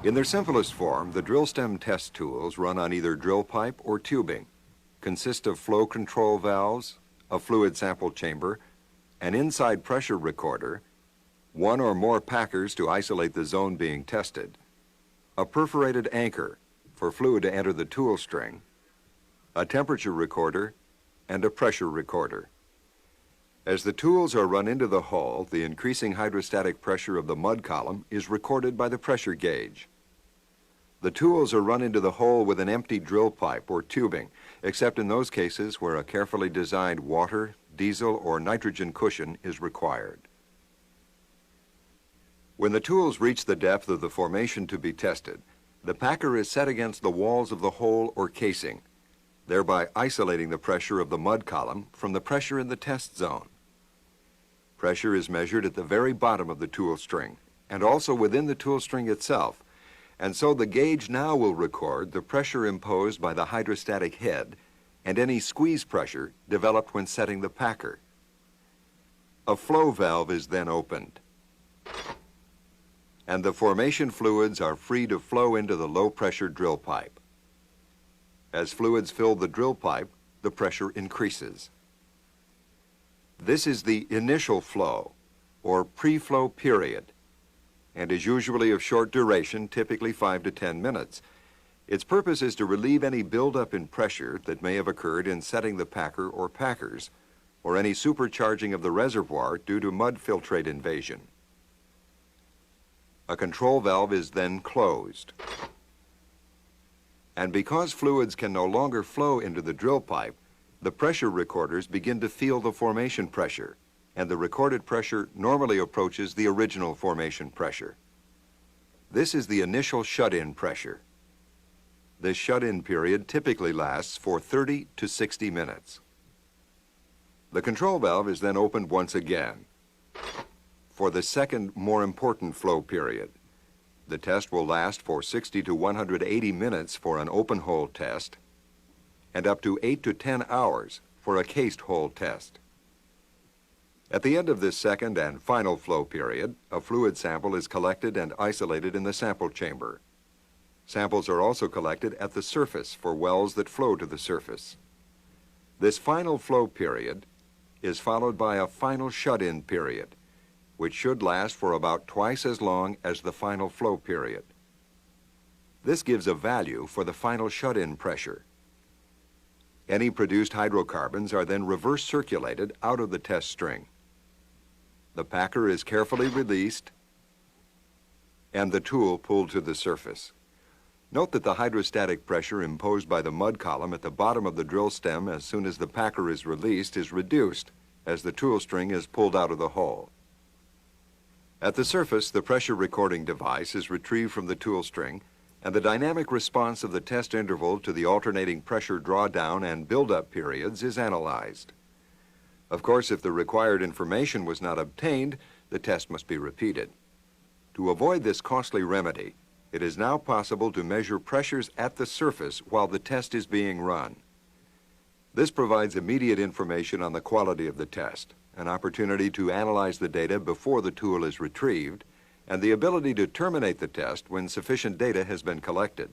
In their simplest form, the drill stem test tools run on either drill pipe or tubing, consist of flow control valves, a fluid sample chamber, an inside pressure recorder, one or more packers to isolate the zone being tested, a perforated anchor for fluid to enter the tool string, a temperature recorder, and a pressure recorder. As the tools are run into the hull, the increasing hydrostatic pressure of the mud column is recorded by the pressure gauge. The tools are run into the hole with an empty drill pipe or tubing, except in those cases where a carefully designed water, diesel, or nitrogen cushion is required. When the tools reach the depth of the formation to be tested, the packer is set against the walls of the hole or casing, thereby isolating the pressure of the mud column from the pressure in the test zone. Pressure is measured at the very bottom of the tool string and also within the tool string itself, and so the gauge now will record the pressure imposed by the hydrostatic head and any squeeze pressure developed when setting the packer. A flow valve is then opened, and the formation fluids are free to flow into the low-pressure drill pipe. As fluids fill the drill pipe, the pressure increases. This is the initial flow, or pre-flow period, and is usually of short duration, typically 5 to 10 minutes. Its purpose is to relieve any buildup in pressure that may have occurred in setting the packer or packers, or any supercharging of the reservoir due to mud filtrate invasion. A control valve is then closed. And because fluids can no longer flow into the drill pipe, the pressure recorders begin to feel the formation pressure, and the recorded pressure normally approaches the original formation pressure. This is the initial shut-in pressure. This shut-in period typically lasts for 30 to 60 minutes. The control valve is then opened once again for the second, more important flow period. The test will last for 60 to 180 minutes for an open hole test and up to 8 to 10 hours for a cased hole test. At the end of this second and final flow period, a fluid sample is collected and isolated in the sample chamber. Samples are also collected at the surface for wells that flow to the surface. This final flow period is followed by a final shut-in period, which should last for about twice as long as the final flow period. This gives a value for the final shut-in pressure. Any produced hydrocarbons are then reverse circulated out of the test string. The packer is carefully released and the tool pulled to the surface. Note that the hydrostatic pressure imposed by the mud column at the bottom of the drill stem as soon as the packer is released is reduced as the tool string is pulled out of the hole. At the surface, the pressure recording device is retrieved from the tool string, and the dynamic response of the test interval to the alternating pressure drawdown and buildup periods is analyzed. Of course, if the required information was not obtained, the test must be repeated. To avoid this costly remedy, it is now possible to measure pressures at the surface while the test is being run. This provides immediate information on the quality of the test, an opportunity to analyze the data before the tool is retrieved, and the ability to terminate the test when sufficient data has been collected.